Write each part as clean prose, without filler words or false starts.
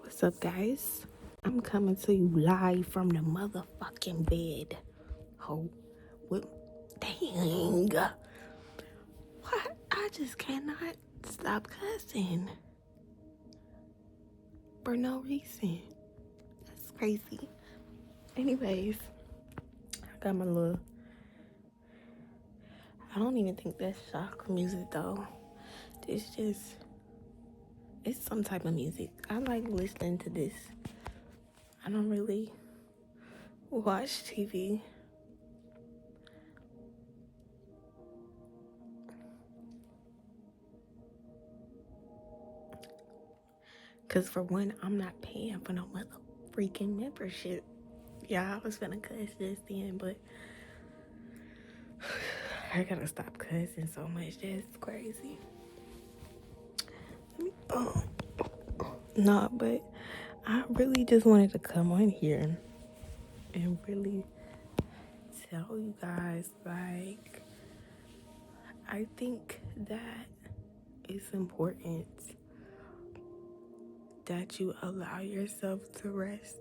What's up, guys? I'm coming to you live from the motherfucking bed. Ho, what? Dang. What? I just cannot stop cussing for no reason. That's crazy. Anyways, I got my little. I don't even think that's shock music though. It's just. It's some type of music. I like listening to this. I don't really watch TV. Cause for one, I'm not paying for no mother freaking membership. Yeah, I was gonna cuss just then, but I gotta stop cussing so much. That's crazy. Oh, no, but I really just wanted to come on here and really tell you guys, like, I think that it's important that you allow yourself to rest.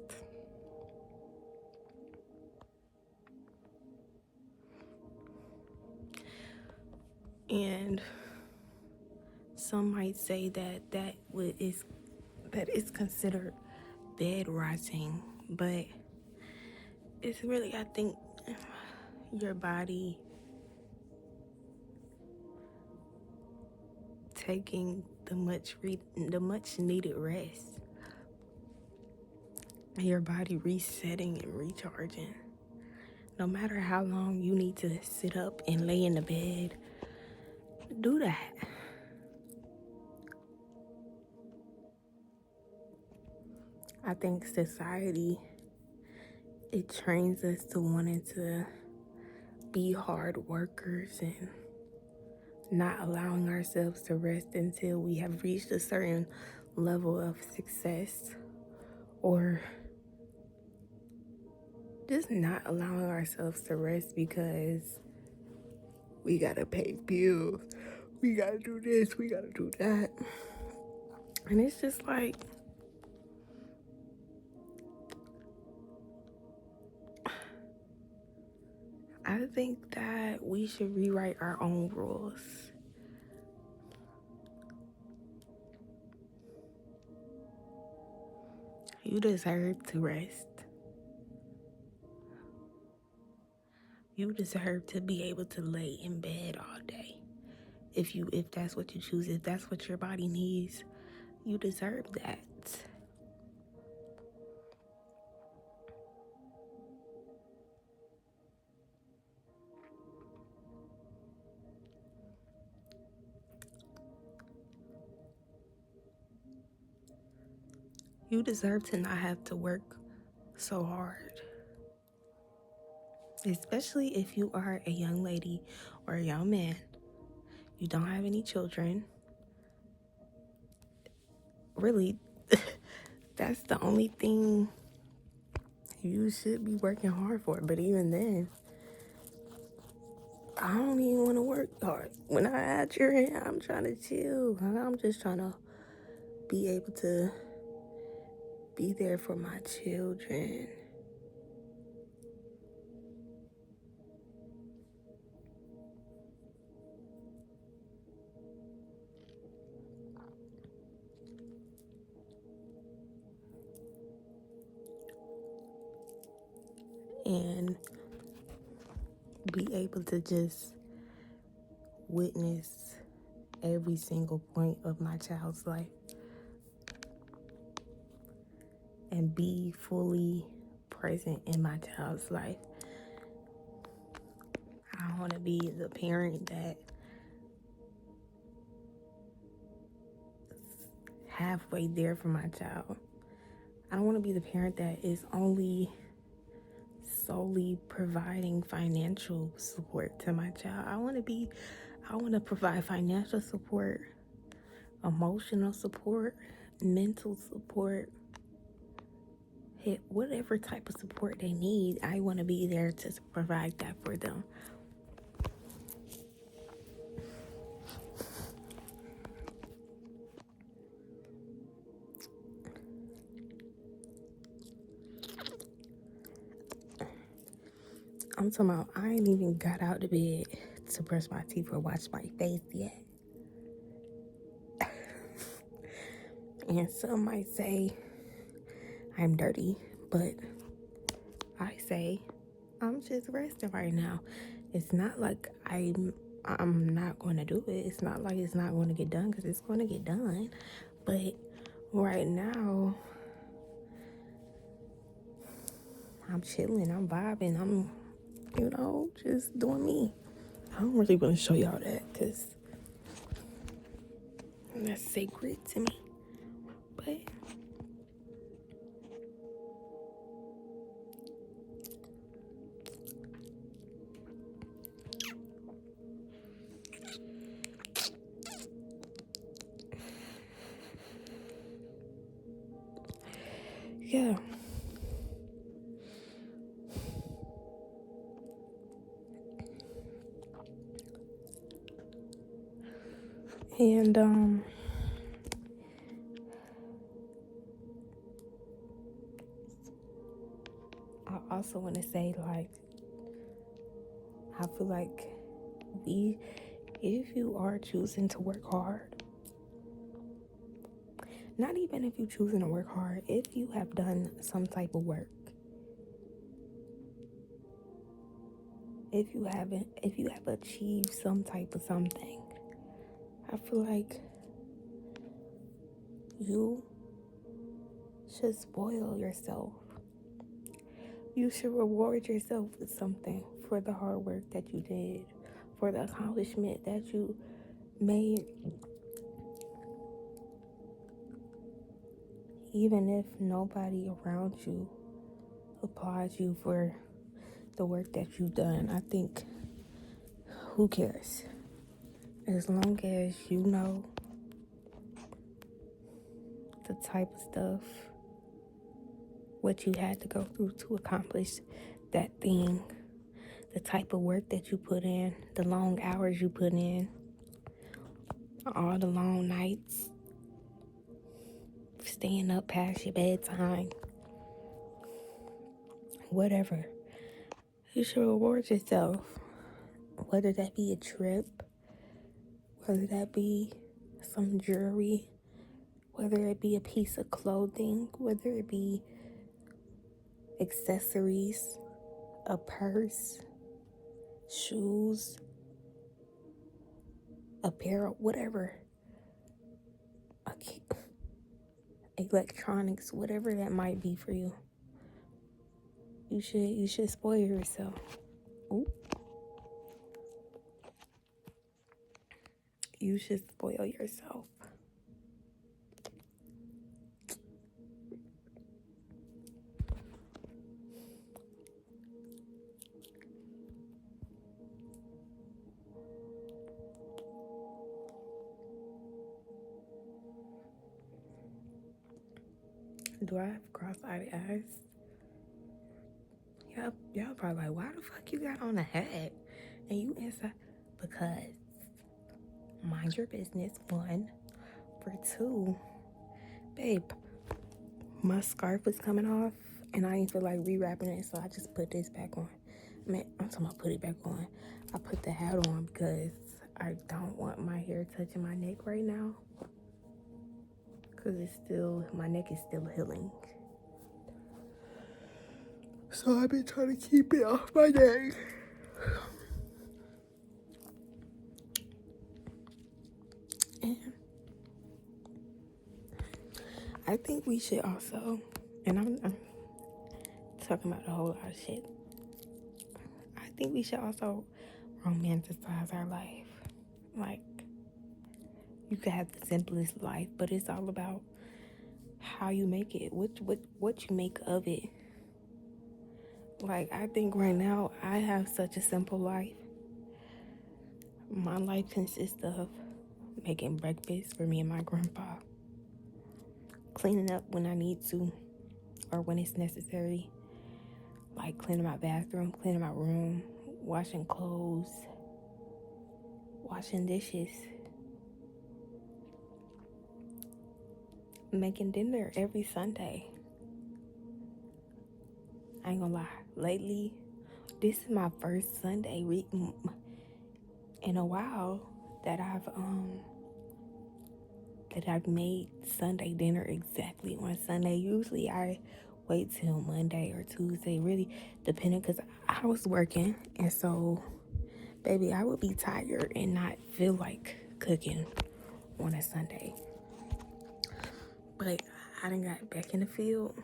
And some might say that is considered bed rotting, but it's really, I think, your body taking the much needed rest, your body resetting and recharging. No matter how long you need to sit up and lay in the bed, do that. I think society, it trains us to wanting to be hard workers and not allowing ourselves to rest until we have reached a certain level of success, or just not allowing ourselves to rest because we gotta pay bills, we gotta do this, we gotta do that. And it's just like, I think that we should rewrite our own rules. You deserve to rest. You deserve to be able to lay in bed all day. If that's what you choose, if that's what your body needs, you deserve that. You deserve to not have to work so hard. Especially if you are a young lady or a young man. You don't have any children. Really, that's the only thing you should be working hard for. But even then, I don't even want to work hard. When I had children, I'm trying to chill. I'm just trying to be able to be there for my children. And be able to just witness every single point of my child's life and be fully present in my child's life. I want to be the parent that halfway there for my child. I don't want to be the parent that is only solely providing financial support to my child. I want to provide financial support, emotional support, mental support, whatever type of support they need. I want to be there to provide that for them. I'm talking about I ain't even got out of bed to brush my teeth or wash my face yet. And some might say I'm dirty, but I say I'm just resting right now. It's not like I'm not going to do it. It's not like it's not going to get done, because it's going to get done. But right now, I'm chilling, I'm vibing, I'm, just doing me. I don't really want to show y'all that, because that's sacred to me. But yeah. And I also want to say, like, I feel like if you are choosing to work hard, not even if you're choosing to work hard, if you have done some type of work, if you have achieved some type of something, I feel like you should spoil yourself. You should reward yourself with something for the hard work that you did, for the accomplishment that you made. Even if nobody around you applauds you for the work that you've done, I think, who cares? As long as you know the type of stuff, what you had to go through to accomplish that thing, the type of work that you put in, the long hours you put in, all the long nights, staying up past your bedtime, whatever. You should reward yourself, whether that be a trip, whether that be some jewelry, whether it be a piece of clothing, whether it be accessories, a purse, shoes, apparel, whatever, electronics, whatever that might be for you. You should spoil yourself. Ooh. You should spoil yourself. Do I have cross-eyed eyes? Y'all probably like, why the fuck you got on a hat? And you answer, because mind your business, one. For two, babe, my scarf was coming off and I didn't feel like rewrapping it, so I just put this back on. Man, I'm talking about put it back on. I put the hat on because I don't want my hair touching my neck right now, because my neck is still healing. So I've been trying to keep it off my neck. And I think we should also, and I'm talking about a whole lot of shit, I think we should also romanticize our life. Like, you could have the simplest life, but it's all about how you make it, what you make of it. Like, I think right now I have such a simple life. My life consists of making breakfast for me and my grandpa, cleaning up when I need to or when it's necessary, like cleaning my bathroom, cleaning my room, washing clothes, washing dishes, making dinner every Sunday. I ain't gonna lie, lately this is my first Sunday in a while that I've made Sunday dinner exactly on Sunday. Usually I wait till Monday or Tuesday, really depending, because I was working, and so baby, I would be tired and not feel like cooking on a Sunday. But I done got back in the field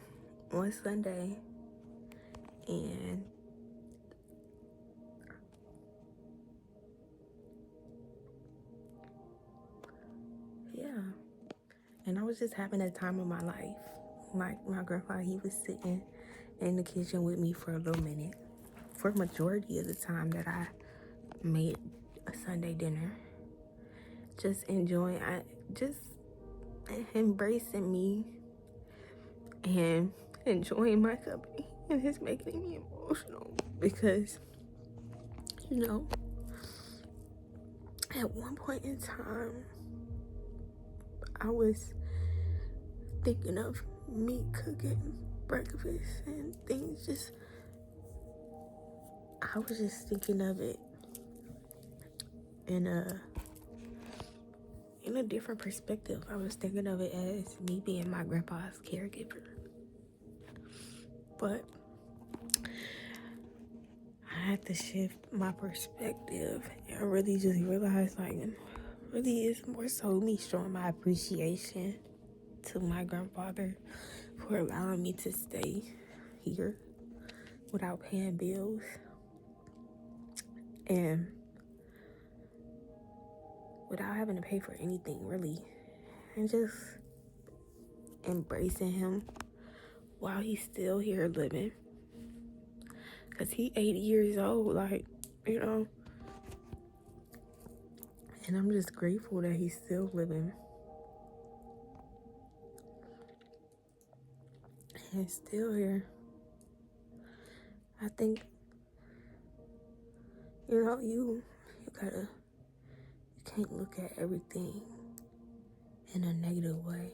on Sunday, and yeah, and I was just having a time of my life. Like my grandpa, he was sitting in the kitchen with me for a little minute, for the majority of the time that I made a Sunday dinner. Just enjoying, just embracing me and enjoying my company. And it's making me emotional because, you know, at one point in time, I was thinking of me cooking breakfast and things. I was just thinking of it in a different perspective. I was thinking of it as me being my grandpa's caregiver. But I had to shift my perspective and really just realize, like, really is more so me showing my appreciation to my grandfather for allowing me to stay here without paying bills and without having to pay for anything, really, and just embracing him while he's still here living, because he 80 years old, like, you know, and I'm just grateful that he's still living and still here. I think, you know, you can't look at everything in a negative way.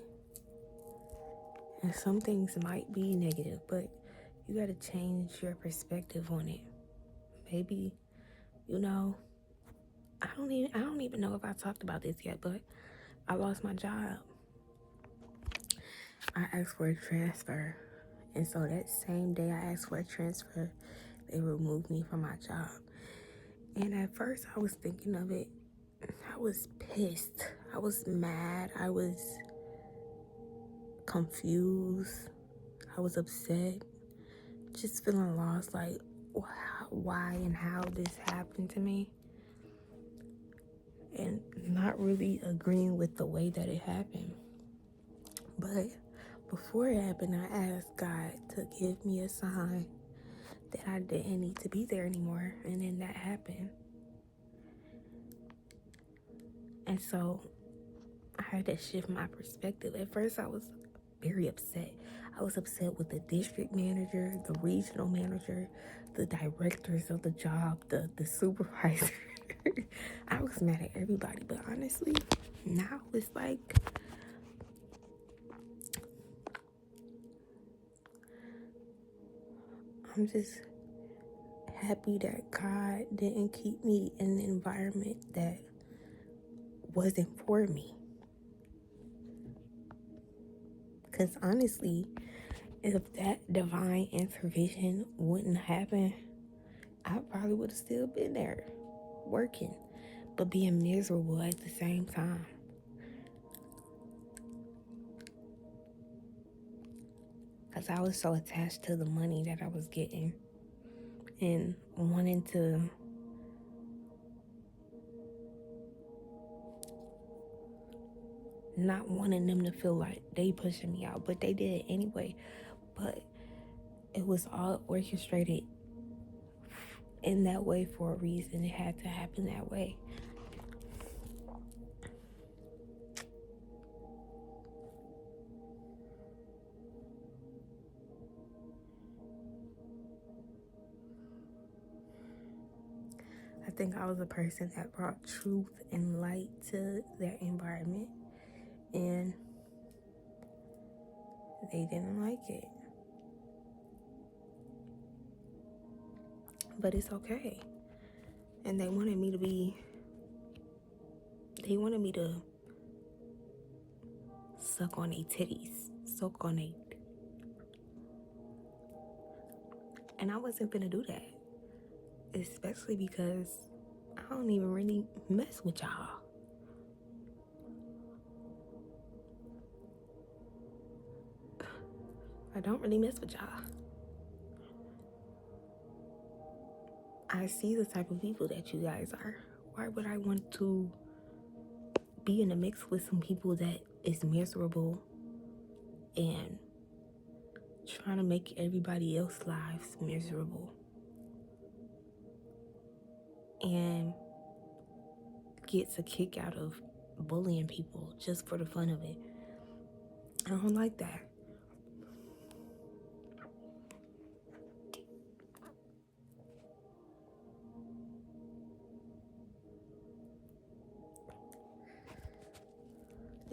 And some things might be negative, but you gotta change your perspective on it. Maybe, you know, I don't even know if I talked about this yet, but I lost my job. I asked for a transfer. And so that same day I asked for a transfer, they removed me from my job. And at first I was thinking of it, I was pissed. I was mad. I was confused. I was upset. Just feeling lost, like why and how this happened to me. And not really agreeing with the way that it happened. But before it happened, I asked God to give me a sign that I didn't need to be there anymore. And then that happened. And so I had to shift my perspective. At first, I was very upset. I was upset with the district manager, the regional manager, the directors of the job, the supervisor. I was mad at everybody. But honestly, now it's like, I'm just happy that God didn't keep me in an environment that wasn't for me. Because honestly, if that divine intervention wouldn't happen, I probably would have still been there working, but being miserable at the same time. Because I was so attached to the money that I was getting and not wanting them to feel like they pushing me out, but they did it anyway. But it was all orchestrated in that way for a reason. It had to happen that way. I think I was a person that brought truth and light to their environment, and they didn't like it. but it's okay. And they wanted me to suck on their titties, suck on their, and I wasn't gonna do that, especially because I don't even really mess with y'all. I don't really mess with y'all. I see the type of people that you guys are. Why would I want to be in a mix with some people that is miserable and trying to make everybody else's lives miserable and gets a kick out of bullying people just for the fun of it? I don't like that.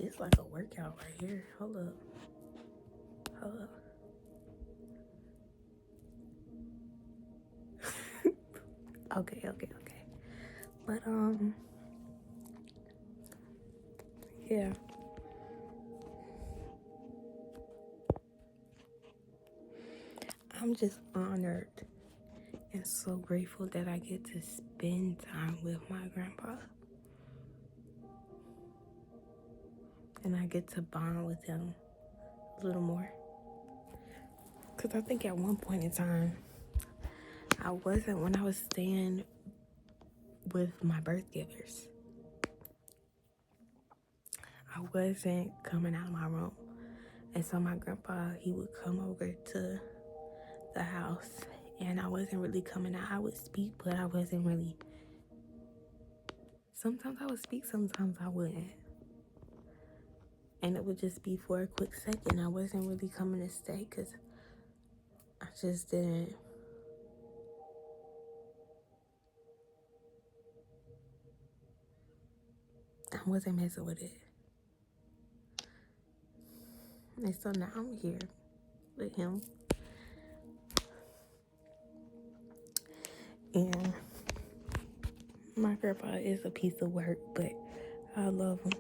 It's like a workout right here. Hold up. Okay. But yeah. I'm just honored and so grateful that I get to spend time with my grandpa. And I get to bond with him a little more. Because I think at one point in time, when I was staying with my birth givers, I wasn't coming out of my room. And so my grandpa, he would come over to the house, and I wasn't really coming out. I would speak, but I wasn't really. Sometimes I would speak, sometimes I wouldn't. And it would just be for a quick second. I wasn't really coming to stay because I just didn't. I wasn't messing with it. And so now I'm here with him. And my grandpa is a piece of work, but I love him.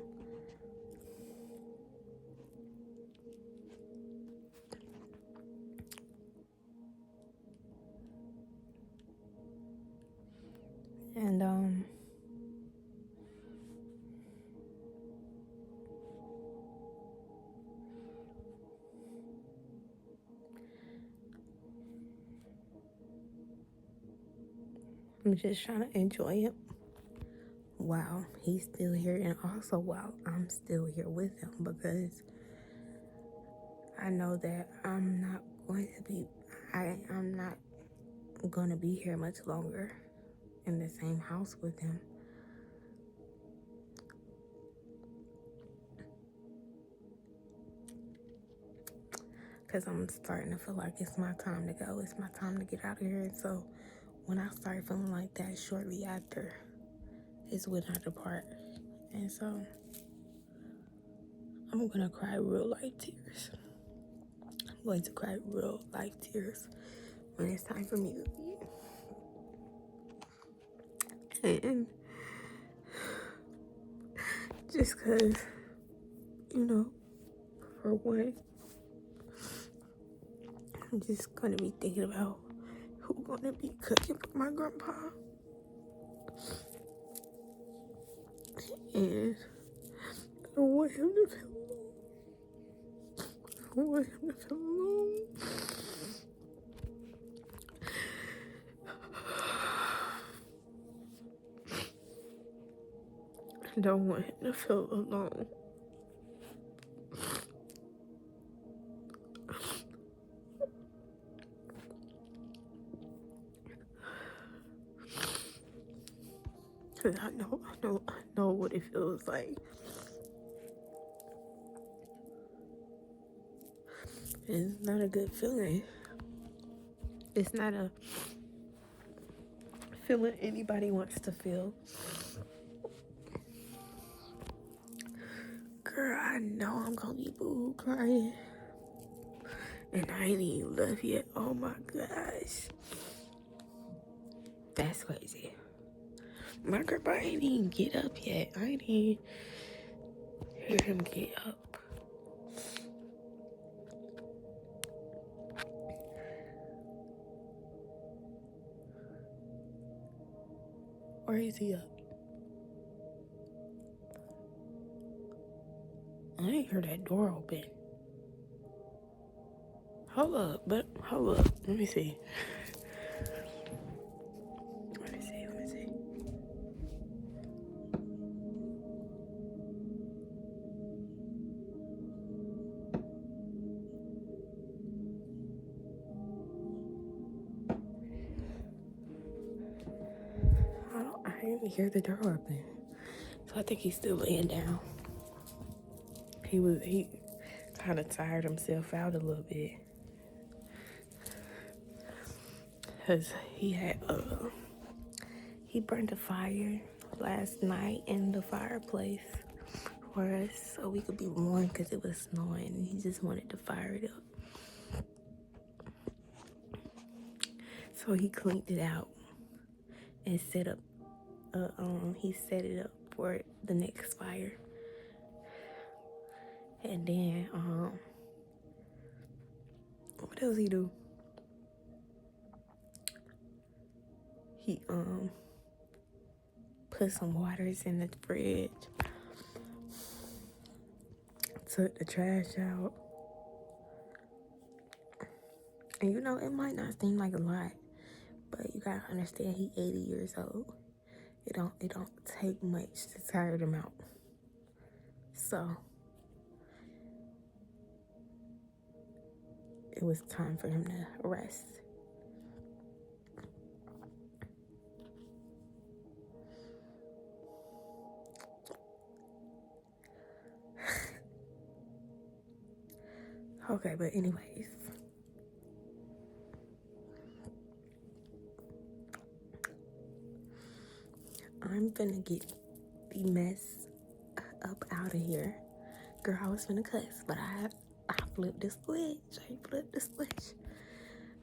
And I'm just trying to enjoy him while he's still here, and also while I'm still here with him, because I know that I'm not gonna be here much longer in the same house with him. Because I'm starting to feel like it's my time to go. It's my time to get out of here. And so when I start feeling like that shortly after is when I depart. And so I'm going to cry real life tears. I'm going to cry real life tears when it's time for me to leave. And just because, for one, I'm just going to be thinking about who's going to be cooking for my grandpa. And I don't want him to feel alone. I don't want him to feel alone. I don't want him to feel alone. Cause I know what it feels like. It's not a good feeling. It's not a feeling anybody wants to feel. Girl, I know I'm gonna be boo crying. And I ain't even left yet. Oh my gosh. That's crazy. My grandpa ain't even get up yet. I ain't even hear him get up. Or is he up? I ain't heard that door open. Hold up. Let me see. Let me see. I didn't hear the door open. So I think he's still laying down. He kind of tired himself out a little bit. Because he burned a fire last night in the fireplace for us so we could be warm because it was snowing and he just wanted to fire it up. So he cleaned it out and set up, he set it up for the next fire. And then, what else he do? He, put some waters in the fridge, took the trash out. And you know, it might not seem like a lot, but you gotta understand he 80 years old. It don't take much to tire him out. So it was time for him to rest. Okay, but anyways, I'm finna get the mess up out of here. Girl, I was finna cuss, but I flipped the switch.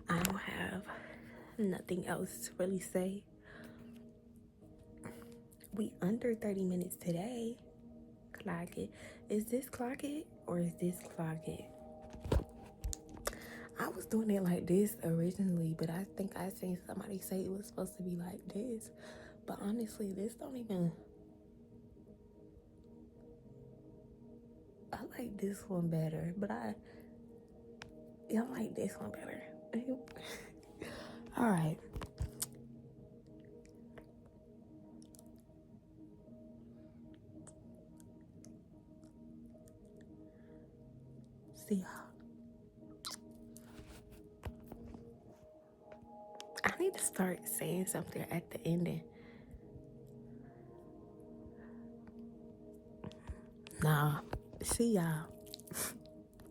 I don't have nothing else to really say. We under 30 minutes today. Clock it. Is this clock it or is this clock it? I was doing it like this originally, but I think I seen somebody say it was supposed to be like this. But honestly, this don't even... I like this one better, but I like this one better. All right. See y'all. I need to start saying something at the ending. Nah. See y'all.